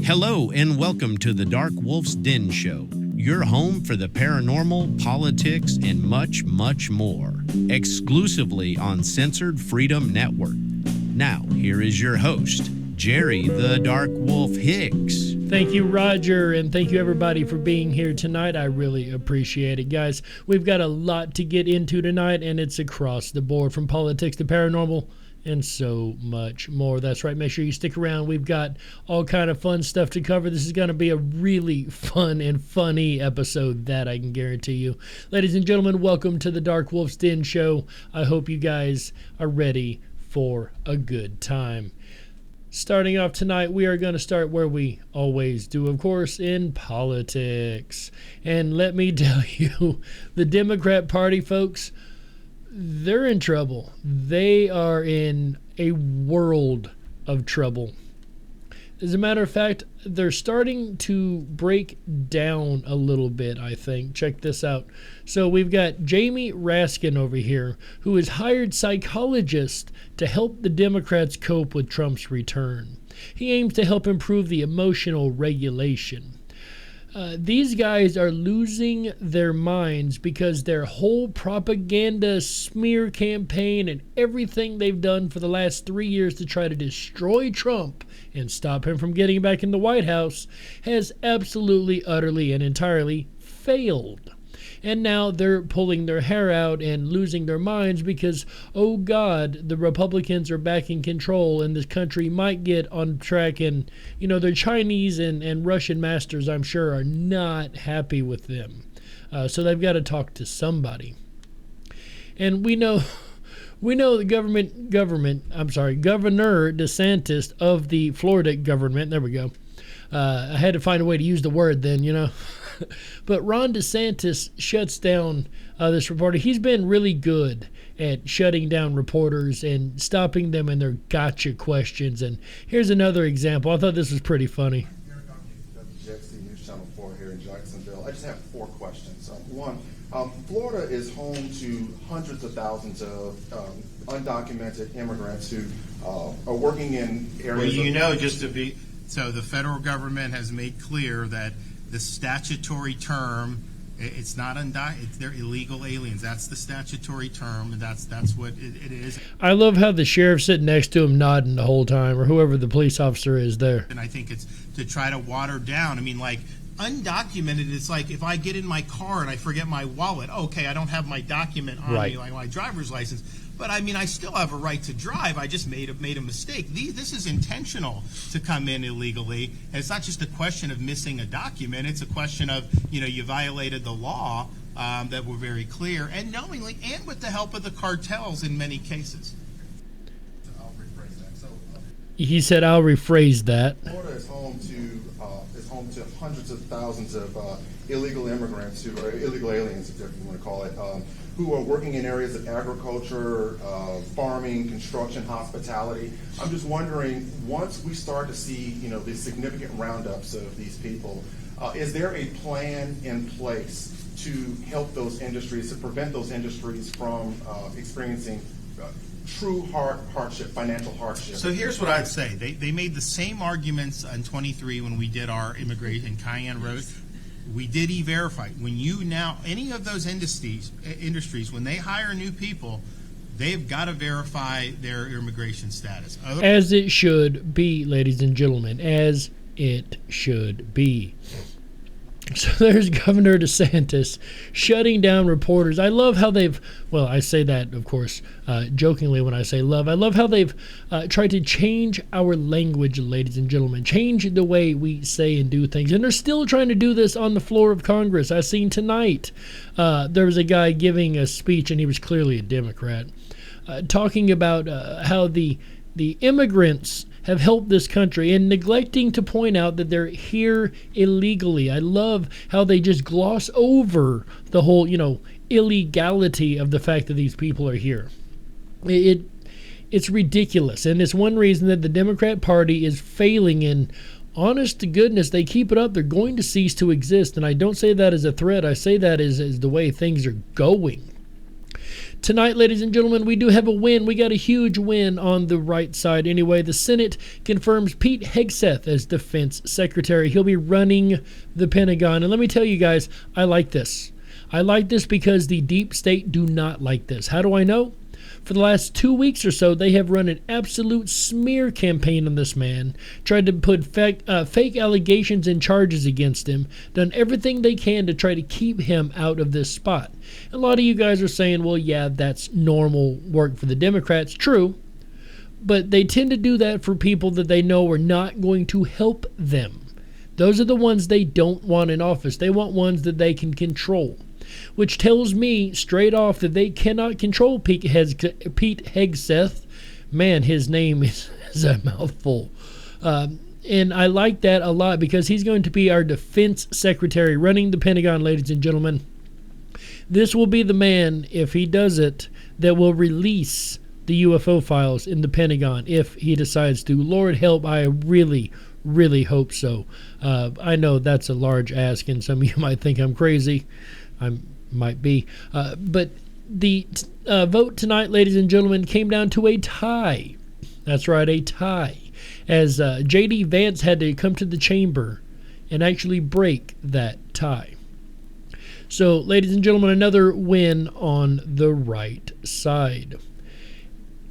Hello and welcome to the Dark Wolf's Den Show, your home for the paranormal, politics, and much, much more, exclusively on Censored Freedom Network. Now, here is your host, Jerry the Dark Wolf Hicks. Thank you, Roger, and thank you, everybody, for being here tonight. I really appreciate it, guys. We've got a lot to get into tonight, and it's across the board, from politics to paranormal, and so much more. That's right. Make sure you stick around. We've got all kind of fun stuff to cover. This is going to be a really fun and funny episode, that I can guarantee you. Ladies and gentlemen, welcome to the Dark Wolf's Den Show. I hope you guys are ready for a good time. Starting off tonight, we are going to start where we always do, of course, in politics. And let me tell you, the Democrat Party, folks, they're in trouble. They are in a world of trouble. As a matter of fact, they're starting to break down a little bit, I think. Check this out. So we've got Jamie Raskin over here, who has hired psychologists to help the Democrats cope with Trump's return. He aims to help improve the emotional regulation. These guys are losing their minds because their whole propaganda smear campaign and everything they've done for the last 3 years to try to destroy Trump and stop him from getting back in the White House has absolutely, utterly, and entirely failed. And now they're pulling their hair out and losing their minds because, oh God, the Republicans are back in control and this country might get on track. And, you know, their Chinese and Russian masters, I'm sure, are not happy with them. So they've got to talk to somebody. And we know the Governor DeSantis of the Florida government. There we go. I had to find a way to use the word then, you know. But Ron DeSantis shuts down this reporter. He's been really good at shutting down reporters and stopping them in their gotcha questions. And here's another example. I thought this was pretty funny. WJXC News Channel 4 here in Jacksonville. I just have 4 questions. One, Florida is home to hundreds of thousands of undocumented immigrants who are working in areas. Well, so the federal government has made clear that the statutory term, it's not they're illegal aliens. That's the statutory term, and that's what it is. I love how the sheriff's sitting next to him nodding the whole time, or whoever the police officer is there. And I think it's to try to water down. I mean, like, undocumented, it's like if I get in my car and I forget my wallet, okay, I don't have my document on me, like my driver's license. But I mean, I still have a right to drive. I just made a mistake. This is intentional to come in illegally. And it's not just a question of missing a document. It's a question of, you violated the law that were very clear, and knowingly, and with the help of the cartels in many cases. I'll rephrase that. He said, "I'll rephrase that." Florida is home to hundreds of thousands of illegal immigrants, who are illegal aliens, if you want to call it, who are working in areas of agriculture, farming, construction, hospitality. I'm just wondering, once we start to see, the significant roundups of these people, is there a plan in place to help those industries, to prevent those industries from experiencing true hardship, financial hardship? So here's what I'd say. They made the same arguments in 23 when we did our immigration in Cayenne Road. We did E-Verify. When any of those industries, when they hire new people, they've got to verify their immigration status. As it should be, ladies and gentlemen, as it should be. So there's Governor DeSantis shutting down reporters. I love how I say that, of course, jokingly when I say love. I love how they've tried to change our language, ladies and gentlemen, change the way we say and do things. And they're still trying to do this on the floor of Congress. I seen tonight there was a guy giving a speech, and he was clearly a Democrat, talking about how the immigrants have helped this country and neglecting to point out that they're here illegally. I love how they just gloss over the whole, illegality of the fact that these people are here. It's ridiculous, and it's one reason that the Democrat Party is failing. And honest to goodness, they keep it up, they're going to cease to exist. And I don't say that as a threat. I say that as the way things are going. tonight, ladies and gentlemen, we do have a win. We got a huge win on the right side. Anyway, the Senate confirms Pete Hegseth as Defense Secretary. He'll be running the Pentagon. And let me tell you guys, I like this. I like this because the deep state do not like this. How do I know? For the last 2 weeks or so, they have run an absolute smear campaign on this man, tried to put fake allegations and charges against him, done everything they can to try to keep him out of this spot. A lot of you guys are saying, well, yeah, that's normal work for the Democrats. True, but they tend to do that for people that they know are not going to help them. Those are the ones they don't want in office. They want ones that they can control, which tells me straight off that they cannot control Pete Hegseth. Man, his name is a mouthful. And I like that a lot because he's going to be our defense secretary running the Pentagon, ladies and gentlemen. This will be the man, if he does it, that will release the UFO files in the Pentagon if he decides to. Lord help, I really hope so. I know that's a large ask, and some of you might think I'm crazy. I might be. But the vote tonight, ladies and gentlemen, came down to a tie. That's right, a tie. As J.D. Vance had to come to the chamber and actually break that tie. So, ladies and gentlemen, another win on the right side.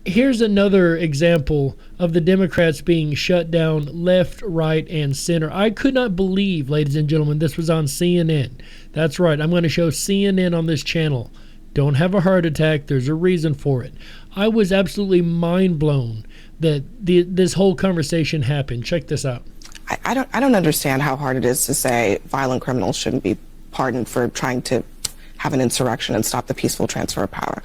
Here's another example of the Democrats being shut down left, right, and center. I could not believe, ladies and gentlemen, this was on CNN. That's right, I'm going to show CNN on this channel. Don't have a heart attack. There's a reason for it. I was absolutely mind blown that this whole conversation happened. Check this out. I don't understand how hard it is to say violent criminals shouldn't be pardoned for trying to have an insurrection and stop the peaceful transfer of power.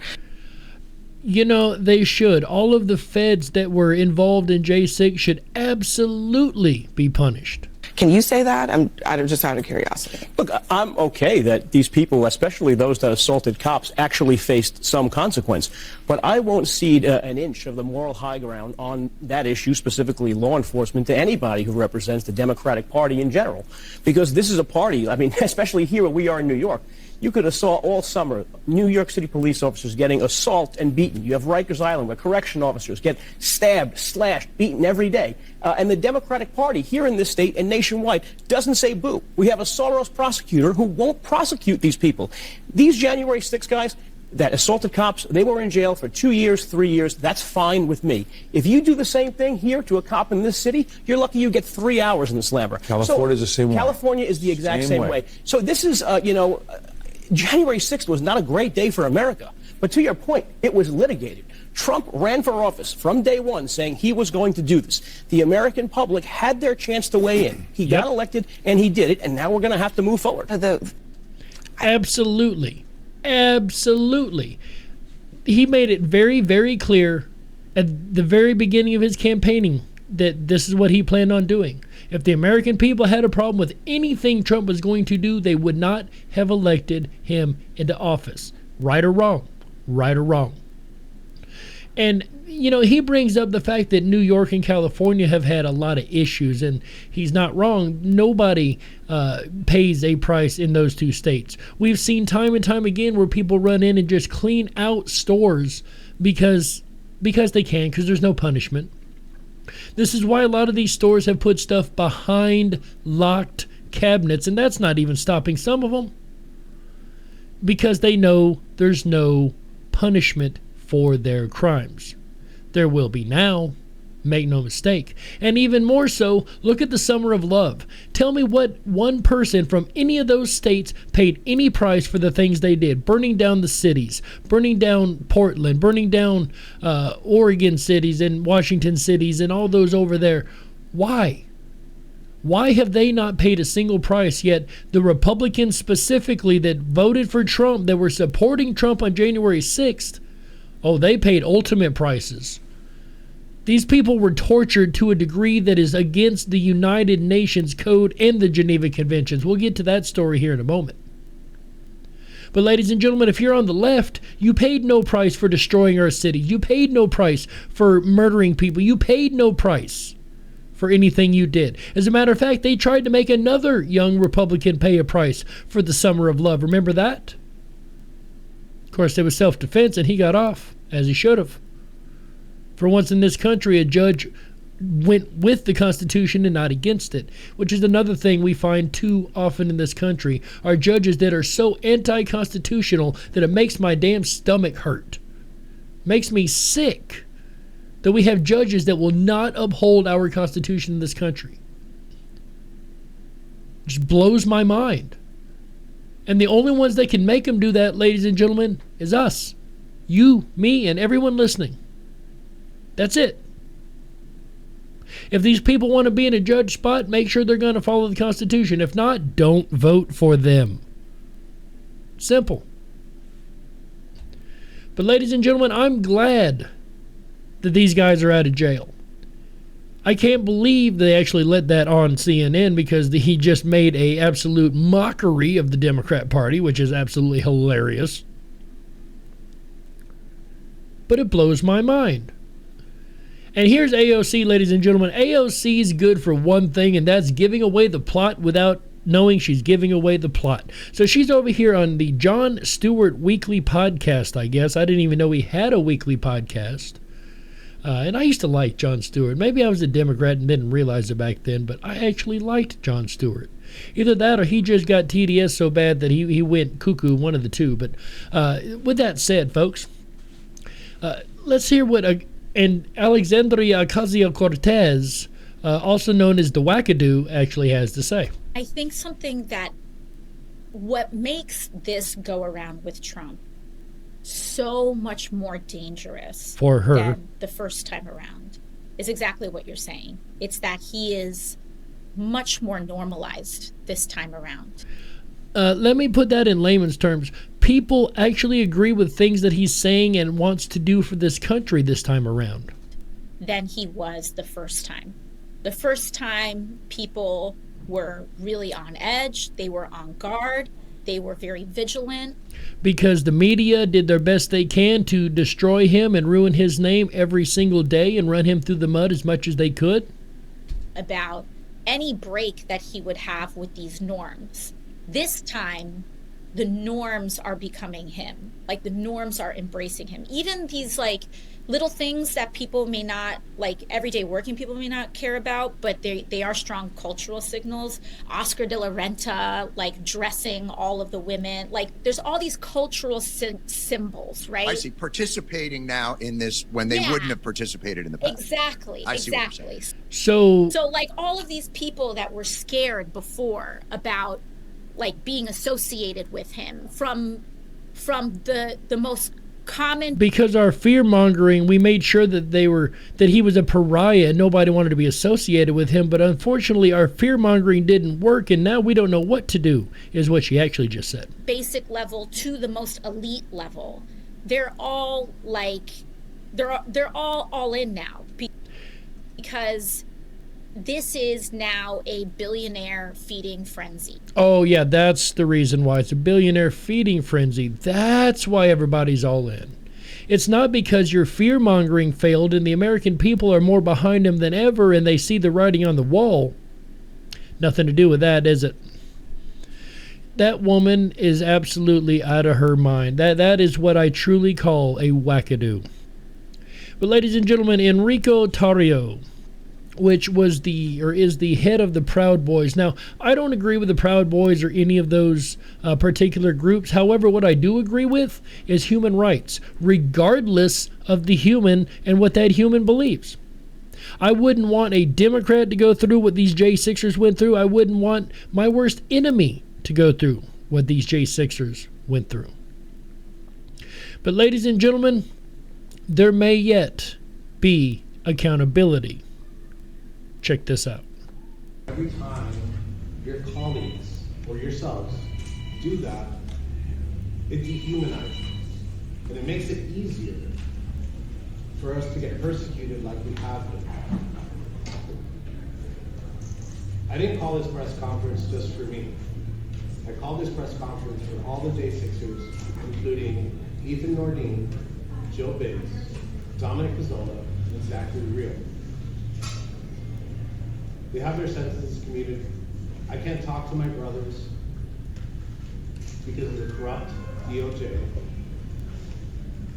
You know, they should. All of the feds that were involved in J6 should absolutely be punished. Can you say that? I'm just out of curiosity. Look, I'm okay that these people, especially those that assaulted cops, actually faced some consequence. But I won't cede an inch of the moral high ground on that issue, specifically law enforcement, to anybody who represents the Democratic Party in general. Because this is a party, I mean, especially here where we are in New York. You could have saw all summer New York City police officers getting assaulted and beaten. You have Rikers Island where correction officers get stabbed, slashed, beaten every day. And the Democratic Party here in this state and nationwide doesn't say boo. We have a Soros prosecutor who won't prosecute these people. These January 6 guys that assaulted cops, they were in jail for 2 years, 3 years. That's fine with me. If you do the same thing here to a cop in this city, you're lucky you get 3 hours in the slammer. California is the same way. California is the exact same way. So this is, January 6th was not a great day for America. But to your point, it was litigated. Trump ran for office from day one saying he was going to do this. The American public had their chance to weigh in. He got elected, and he did it, and now we're going to have to move forward. Absolutely. He made it very, very clear at the very beginning of his campaigning that this is what he planned on doing. If the American people had a problem with anything Trump was going to do, they would not have elected him into office. Right or wrong. Right or wrong. And, you know, he brings up the fact that New York and California have had a lot of issues, and he's not wrong. Nobody pays a price in those two states. We've seen time and time again where people run in and just clean out stores because they can, because there's no punishment. This is why a lot of these stores have put stuff behind locked cabinets, and that's not even stopping some of them, because they know there's no punishment for their crimes. There will be now, make no mistake. And even more so, look at the Summer of Love. Tell me what one person from any of those states paid any price for the things they did. Burning down the cities, burning down Portland, burning down Oregon cities and Washington cities and all those over there. Why? Why have they not paid a single price, yet the Republicans specifically that voted for Trump, that were supporting Trump on January 6th, oh, they paid ultimate prices. These people were tortured to a degree that is against the United Nations Code and the Geneva Conventions. We'll get to that story here in a moment. But ladies and gentlemen, if you're on the left, you paid no price for destroying our cities. You paid no price for murdering people. You paid no price for anything you did. As a matter of fact, they tried to make another young Republican pay a price for the Summer of Love. Remember that? course, it was self-defense, and he got off, as he should have. For once in this country, a judge went with the Constitution and not against it, which is another thing we find too often in this country, are judges that are so anti-constitutional that it makes my damn stomach hurt. Makes me sick that we have judges that will not uphold our Constitution in this country. Just blows my mind. And the only ones that can make them do that, ladies and gentlemen, is us. You, me, and everyone listening. That's it. If these people want to be in a judge spot, make sure they're going to follow the Constitution. If not, don't vote for them. Simple. But ladies and gentlemen, I'm glad that these guys are out of jail. I can't believe they actually let that on CNN, because he just made an absolute mockery of the Democrat Party, which is absolutely hilarious. But it blows my mind. And here's AOC, ladies and gentlemen. AOC is good for one thing, and that's giving away the plot without knowing she's giving away the plot. So she's over here on the Jon Stewart weekly podcast, I guess. I didn't even know he had a weekly podcast. And I used to like Jon Stewart. Maybe I was a Democrat and didn't realize it back then, but I actually liked Jon Stewart. Either that or he just got TDS so bad that he went cuckoo, one of the two. But with that said, folks, let's hear what... And Alexandria Ocasio-Cortez, also known as the Wackadoo, actually has to say. I think something that what makes this go around with Trump so much more dangerous for her than the first time around is exactly what you're saying. It's that he is much more normalized this time around. Let me put that in layman's terms. People actually agree with things that he's saying and wants to do for this country this time around. Than he was the first time. The first time, people were really on edge. They were on guard. They were very vigilant. Because the media did their best they can to destroy him and ruin his name every single day and run him through the mud as much as they could. About any break that he would have with these norms. This time, the norms are becoming him. Like, the norms are embracing him. Even these, like, little things that people may not, like, everyday working people may not care about, but they are strong cultural signals. Oscar de la Renta, like, dressing all of the women. Like, there's all these cultural symbols, right? I see. Participating now in this when they wouldn't have participated in the past. Exactly. I see exactly. What you're saying. So, like, all of these people that were scared before about, like, being associated with him from the most common, because our fear mongering, we made sure that he was a pariah and nobody wanted to be associated with him. But unfortunately, our fear mongering didn't work, and now we don't know what to do, is what she actually just said. Basic level to the most elite level, they're all like they're all in now, because this is now a billionaire feeding frenzy. Oh, yeah, that's the reason why. It's a billionaire feeding frenzy. That's why everybody's all in. It's not because your fear-mongering failed and the American people are more behind him than ever and they see the writing on the wall. Nothing to do with that, is it? That woman is absolutely out of her mind. That is what I truly call a wackadoo. But ladies and gentlemen, Enrico Tarrio, which is the head of the Proud Boys. Now, I don't agree with the Proud Boys or any of those particular groups. However, what I do agree with is human rights, regardless of the human and what that human believes. I wouldn't want a Democrat to go through what these J6ers went through. I wouldn't want my worst enemy to go through what these J6ers went through. But ladies and gentlemen, there may yet be accountability. Check this out. Every time your colleagues or yourselves do that, it dehumanizes and it makes it easier for us to get persecuted like we have been. I didn't call this press conference just for me. I called this press conference for all the J6ers, including Ethan Nordine, Joe Biggs, Dominic Pizzola, and Zachary Real. They have their sentences commuted. I can't talk to my brothers because of the corrupt DOJ.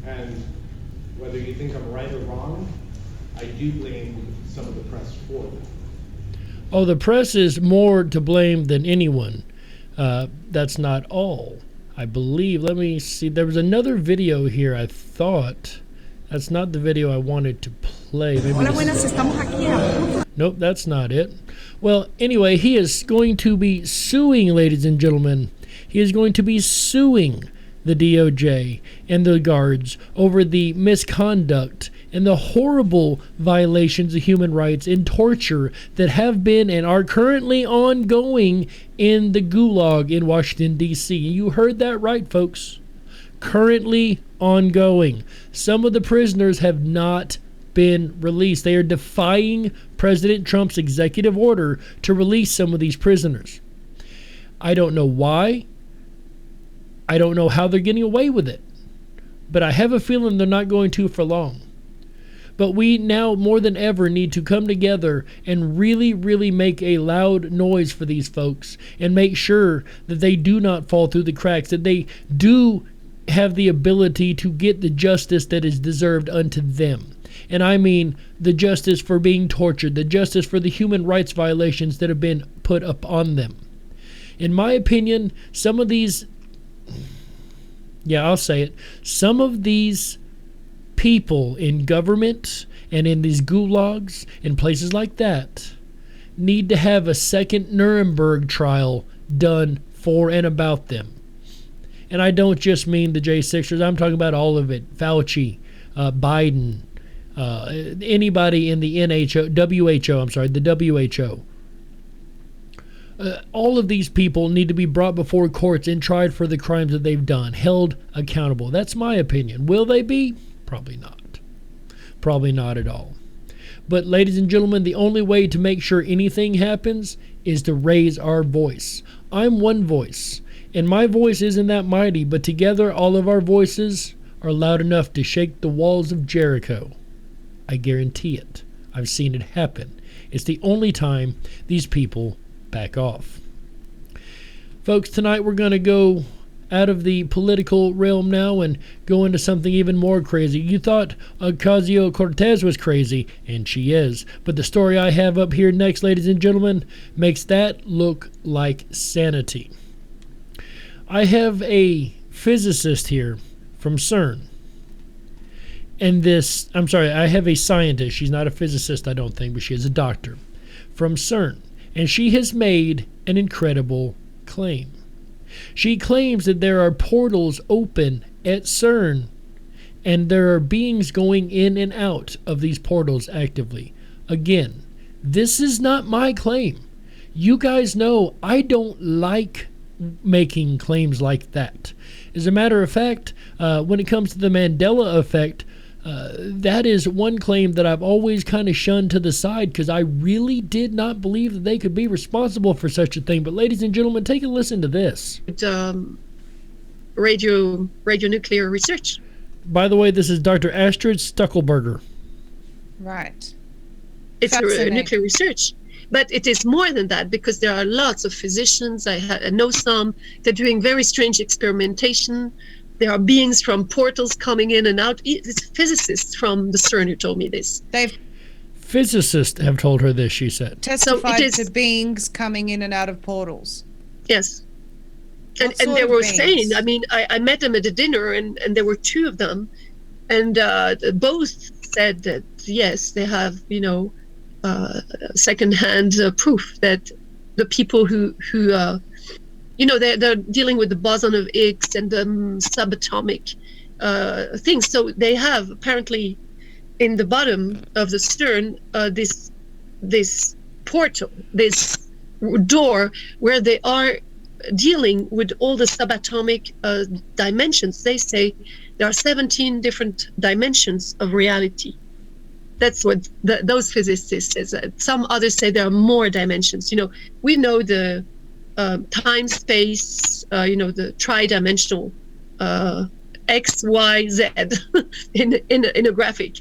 And whether you think I'm right or wrong, I do blame some of the press for that. Oh, the press is more to blame than anyone. That's not all. I believe, let me see, there was another video here, I thought. That's not the video I wanted to play. Nope, that's not it. Well, anyway, he is going to be suing, ladies and gentlemen. He is going to be suing the DOJ and the guards over the misconduct and the horrible violations of human rights and torture that have been and are currently ongoing in the Gulag in Washington, D.C. You heard that right, folks. Currently ongoing. Some of the prisoners have not been released. They are defying President Trump's executive order to release some of these prisoners. I don't know why. I don't know how they're getting away with it. But I have a feeling they're not going to for long. But we now more than ever need to come together and really, really make a loud noise for these folks and make sure that they do not fall through the cracks, that they do have the ability to get the justice that is deserved unto them. And I mean the justice for being tortured, the justice for the human rights violations that have been put upon them. In my opinion, some of these, I'll say it, some of these people in government and in these gulags and places like that need to have a second Nuremberg trial done for and about them. And I don't just mean the J6ers. I'm talking about all of it. Fauci, Biden, anybody in the WHO. All of these people need to be brought before courts and tried for the crimes that they've done, held accountable. That's my opinion. Will they be? Probably not. Probably not at all. But ladies and gentlemen, the only way to make sure anything happens is to raise our voice. I'm one voice, and my voice isn't that mighty, but together all of our voices are loud enough to shake the walls of Jericho. I guarantee it. I've seen it happen. It's the only time these people back off. Folks, tonight we're going to go out of the political realm now and go into something even more crazy. You thought Ocasio-Cortez was crazy, and she is. But the story I have up here next, ladies and gentlemen, makes that look like sanity. I have a physicist here from CERN. And I have a scientist. She's not a physicist, I don't think, but she is a doctor from CERN. And she has made an incredible claim. She claims that there are portals open at CERN, and there are beings going in and out of these portals actively. Again, this is not my claim. You guys know I don't like making claims like that. As a matter of fact, when it comes to the Mandela effect, that is one claim that I've always kind of shunned to the side because I really did not believe that they could be responsible for such a thing. But ladies and gentlemen, take a listen to this. Radionuclear research. By the way, this is Dr. Astrid Stuckelberger. Right. It's nuclear research. But it is more than that because there are lots of physicians. I know some. They're doing very strange experimentation. There are beings from portals coming in and out. It's physicists from the CERN who told me this. Physicists have told her this, she said. Testified to beings coming in and out of portals. Yes. And they were saying, I mean, I met them at a dinner and there were two of them. And both said that, yes, they have, secondhand proof that the people who they're dealing with the boson of Higgs and the subatomic things. So they have apparently in the bottom of the CERN this portal, this door where they are dealing with all the subatomic dimensions. They say there are 17 different dimensions of reality. That's what those physicists say. Some others say there are more dimensions. We know the time, space, the tri-dimensional X, Y, Z in a graphic.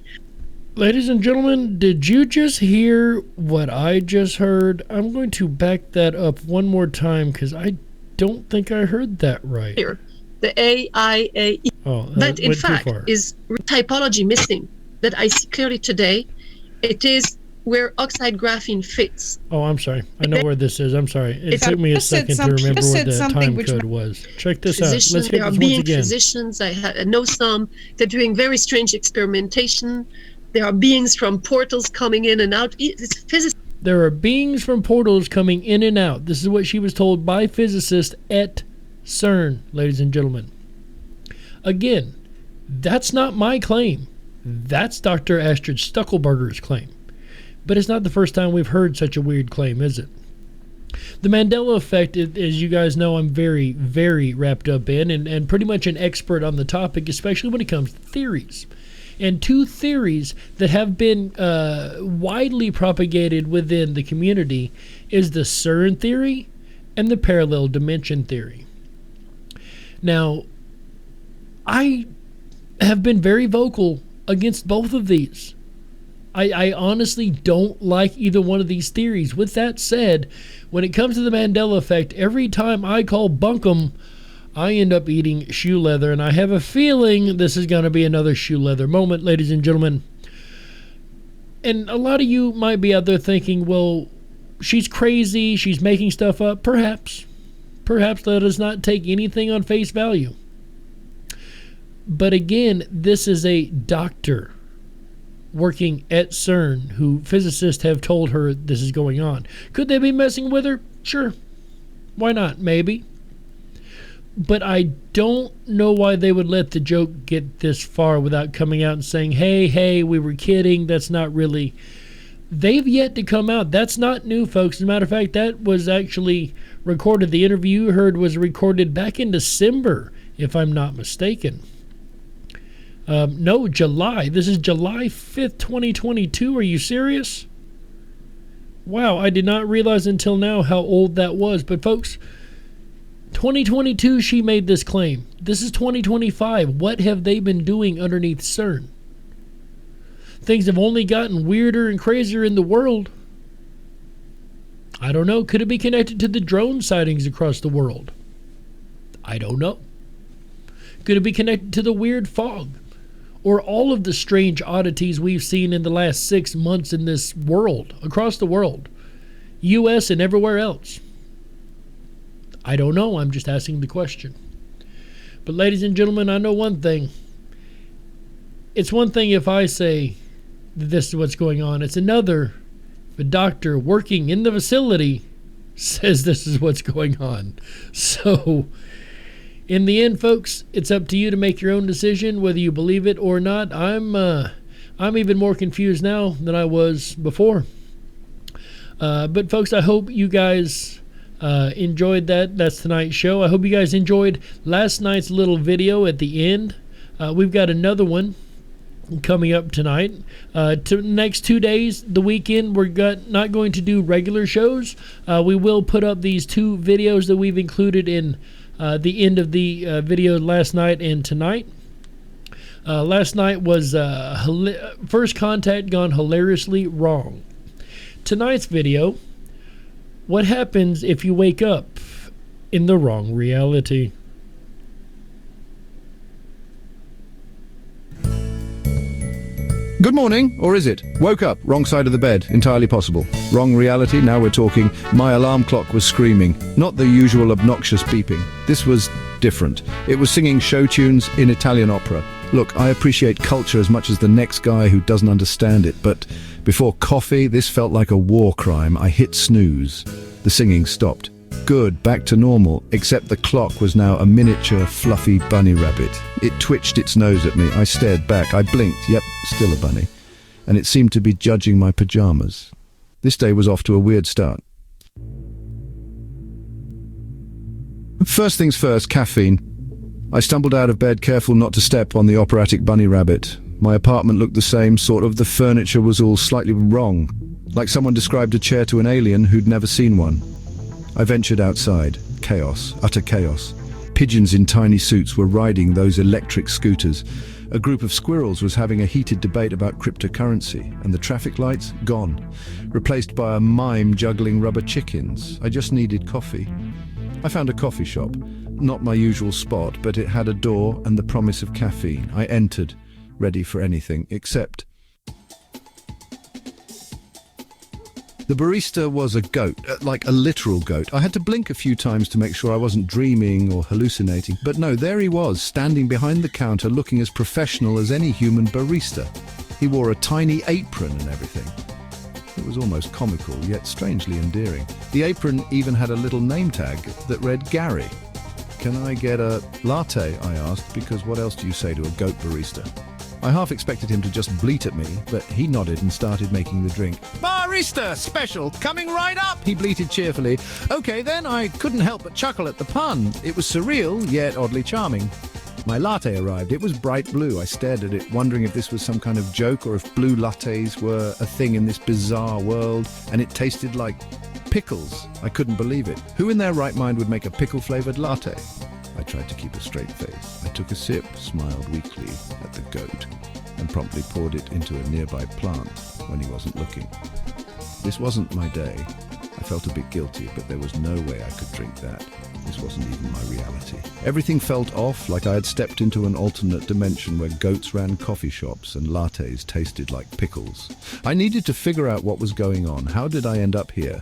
Ladies and gentlemen, did you just hear what I just heard? I'm going to back that up one more time because I don't think I heard that right. Here, the AIAE. But in went too fact, far. is typology missing that I see clearly today. It is where oxide graphene fits. Oh, I'm sorry. I know where this is. I'm sorry. It took me a just said second to something- remember just what said the something time which code was. Check this out. Physicians, Let's they hit are this once being again. physicians. I know some. They're doing very strange experimentation. There are beings from portals coming in and out. It's physics. There are beings from portals coming in and out. This is what she was told by physicists at CERN, ladies and gentlemen. Again, that's not my claim. That's Dr. Astrid Stuckelberger's claim. But it's not the first time we've heard such a weird claim, is it? The Mandela effect, as you guys know, I'm very, very wrapped up in and pretty much an expert on the topic, especially when it comes to theories. And two theories that have been widely propagated within the community is the CERN theory and the parallel dimension theory. Now, I have been very vocal against both of these. I honestly don't like either one of these theories. With that said, when it comes to the Mandela effect, every time I call bunkum, I end up eating shoe leather, and I have a feeling this is going to be another shoe leather moment, ladies and gentlemen. And a lot of you might be out there thinking, well, she's crazy, she's making stuff up. Perhaps. Perhaps let us not take anything on face value. But again, this is a doctor working at CERN who physicists have told her this is going on. Could they be messing with her? Sure. Why not? Maybe. But I don't know why they would let the joke get this far without coming out and saying, hey, we were kidding. That's not really... They've yet to come out. That's not new, folks. As a matter of fact, that was actually recorded. The interview you heard was recorded back in December, if I'm not mistaken. No, July. This is July 5th, 2022. Are you serious? Wow, I did not realize until now how old that was. But folks, 2022 she made this claim. This is 2025. What have they been doing underneath CERN? Things have only gotten weirder and crazier in the world. I don't know. Could it be connected to the drone sightings across the world? I don't know. Could it be connected to the weird fog? Or all of the strange oddities we've seen in the last 6 months in this world, across the world, U.S. and everywhere else? I don't know. I'm just asking the question. But ladies and gentlemen, I know one thing. It's one thing if I say that this is what's going on. It's another if a doctor working in the facility says this is what's going on. So... in the end, folks, it's up to you to make your own decision whether you believe it or not. I'm even more confused now than I was before. But folks, I hope you guys enjoyed that. That's tonight's show. I hope you guys enjoyed last night's little video at the end. We've got another one coming up tonight. Next 2 days, the weekend, we're not going to do regular shows. We will put up these two videos that we've included in the end of the video last night and tonight. Last night was First Contact gone hilariously wrong. Tonight's video, what happens if you wake up in the wrong reality? Good morning, or is it? Woke up, wrong side of the bed, entirely possible. Wrong reality, now we're talking. My alarm clock was screaming, not the usual obnoxious beeping. This was different. It was singing show tunes in Italian opera. Look, I appreciate culture as much as the next guy who doesn't understand it, but before coffee, this felt like a war crime. I hit snooze. The singing stopped. Good, back to normal, except the clock was now a miniature, fluffy bunny rabbit. It twitched its nose at me. I stared back. I blinked. Yep, still a bunny. And it seemed to be judging my pajamas. This day was off to a weird start. First things first, caffeine. I stumbled out of bed, careful not to step on the operatic bunny rabbit. My apartment looked the same, sort of. The furniture was all slightly wrong, like someone described a chair to an alien who'd never seen one. I ventured outside. Chaos, utter chaos. Pigeons in tiny suits were riding those electric scooters. A group of squirrels was having a heated debate about cryptocurrency, and the traffic lights, gone. Replaced by a mime juggling rubber chickens. I just needed coffee. I found a coffee shop. not my usual spot, but it had a door and the promise of caffeine. I entered, ready for anything, except... The barista was a goat, like a literal goat. I had to blink a few times to make sure I wasn't dreaming or hallucinating. But no, there he was, standing behind the counter, looking as professional as any human barista. He wore a tiny apron and everything. It was almost comical, yet strangely endearing. The apron even had a little name tag that read Gary. "Can I get a latte?" I asked, because what else do you say to a goat barista? I half expected him to just bleat at me, but he nodded and started making the drink. "Barista special, coming right up," he bleated cheerfully. Okay then, I couldn't help but chuckle at the pun. It was surreal, yet oddly charming. My latte arrived. It was bright blue. I stared at it, wondering if this was some kind of joke or if blue lattes were a thing in this bizarre world, and it tasted like pickles. I couldn't believe it. Who in their right mind would make a pickle-flavoured latte? I tried to keep a straight face. I took a sip, smiled weakly at the goat, and promptly poured it into a nearby plant when he wasn't looking. This wasn't my day. I felt a bit guilty, but there was no way I could drink that. This wasn't even my reality. Everything felt off, like I had stepped into an alternate dimension where goats ran coffee shops and lattes tasted like pickles. I needed to figure out what was going on. How did I end up here?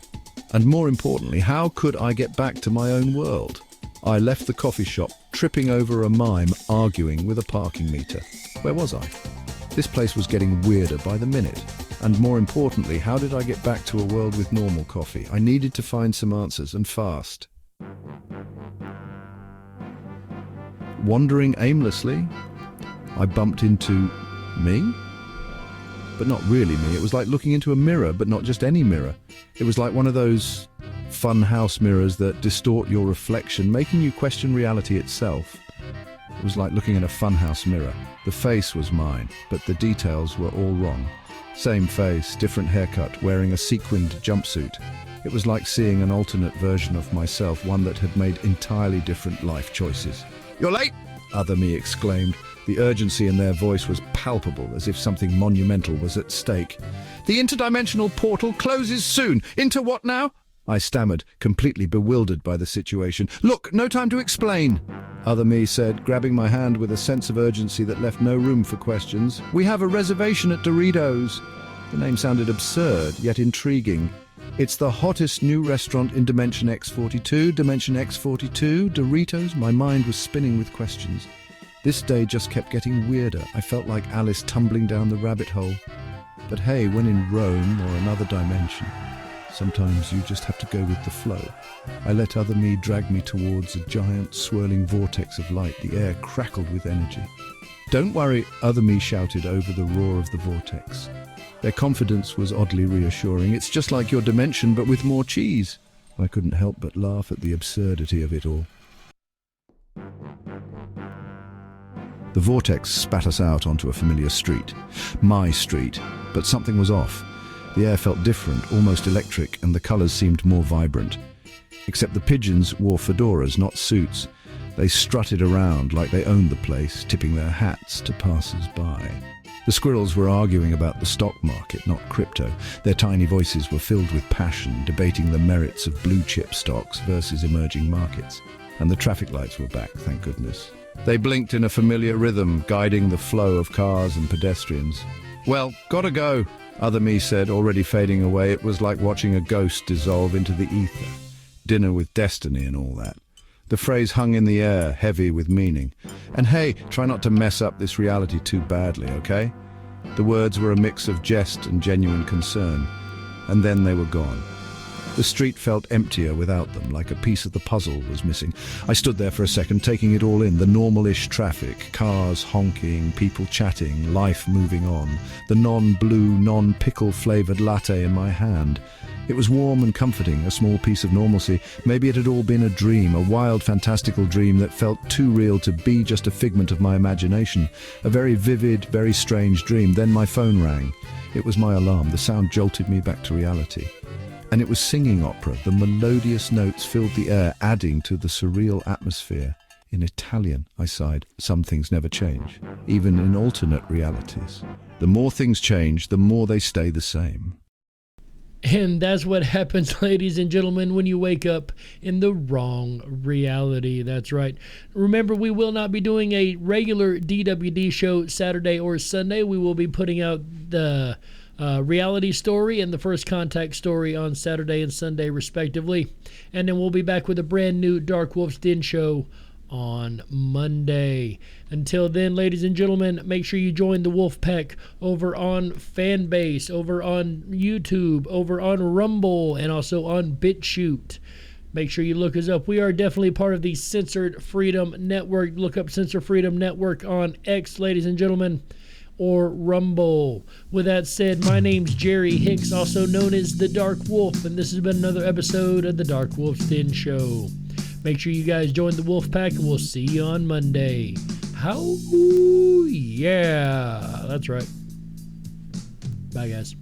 And more importantly, how could I get back to my own world? I left the coffee shop, tripping over a mime arguing with a parking meter. Where was I? This place was getting weirder by the minute. And more importantly, how did I get back to a world with normal coffee? I needed to find some answers, and fast. Wandering aimlessly, I bumped into me? But not really me. It was like looking into a mirror, but not just any mirror. It was like one of those fun house mirrors that distort your reflection, making you question reality itself. It was like looking at a funhouse mirror. The face was mine, but the details were all wrong. Same face, different haircut, wearing a sequined jumpsuit. It was like seeing an alternate version of myself, one that had made entirely different life choices. "You're late!" Other me exclaimed. The urgency in their voice was palpable, as if something monumental was at stake. "The interdimensional portal closes soon. Into what now?" I stammered, completely bewildered by the situation. "Look, no time to explain," Other me said, grabbing my hand with a sense of urgency that left no room for questions. "We have a reservation at Doritos." The name sounded absurd, yet intriguing. "It's the hottest new restaurant in Dimension X42, Dimension X42, Doritos." My mind was spinning with questions. This day just kept getting weirder. I felt like Alice tumbling down the rabbit hole. But hey, when in Rome or another dimension, sometimes you just have to go with the flow. I let Other Me drag me towards a giant swirling vortex of light. The air crackled with energy. "Don't worry," Other Me shouted over the roar of the vortex. Their confidence was oddly reassuring. "It's just like your dimension, but with more cheese." I couldn't help but laugh at the absurdity of it all. The vortex spat us out onto a familiar street. My street. But something was off. The air felt different, almost electric, and the colours seemed more vibrant. Except the pigeons wore fedoras, not suits. They strutted around like they owned the place, tipping their hats to passers-by. The squirrels were arguing about the stock market, not crypto. Their tiny voices were filled with passion, debating the merits of blue-chip stocks versus emerging markets. And the traffic lights were back, thank goodness. They blinked in a familiar rhythm, guiding the flow of cars and pedestrians. "Well, gotta go," Other Me said, already fading away. It was like watching a ghost dissolve into the ether. Dinner with destiny and all that. The phrase hung in the air, heavy with meaning. And hey, try not to mess up this reality too badly, okay? The words were a mix of jest and genuine concern. And then they were gone. The street felt emptier without them, like a piece of the puzzle was missing. I stood there for a second, taking it all in. The normal-ish traffic, cars honking, people chatting, life moving on. The non-blue, non-pickle-flavoured latte in my hand. It was warm and comforting, a small piece of normalcy. Maybe it had all been a dream, a wild, fantastical dream that felt too real to be just a figment of my imagination. A very vivid, very strange dream. Then my phone rang. It was my alarm. The sound jolted me back to reality. And it was singing opera. The melodious notes filled the air, adding to the surreal atmosphere. In Italian, I sighed. Some things never change, even in alternate realities. The more things change, the more they stay the same. And that's what happens, ladies and gentlemen, when you wake up in the wrong reality. That's right. Remember, we will not be doing a regular DWD show Saturday or Sunday. We will be putting out the reality story and the first contact story on Saturday and Sunday, respectively. And then we'll be back with a brand new Dark Wolf's Den show on Monday. Until then, ladies and gentlemen, make sure you join the Wolf Pack over on Fanbase, over on YouTube, over on Rumble, and also on BitChute. Make sure you look us up. We are definitely part of the Censored Freedom Network. Look up Censored Freedom Network on X, ladies and gentlemen, or Rumble. With that said, my name's Jerry Hicks, also known as the Dark Wolf, and this has been another episode of the Dark Wolf's Den Show. Make sure you guys join the Wolf Pack, and we'll see you on Monday. How? Yeah, that's right. Bye, guys.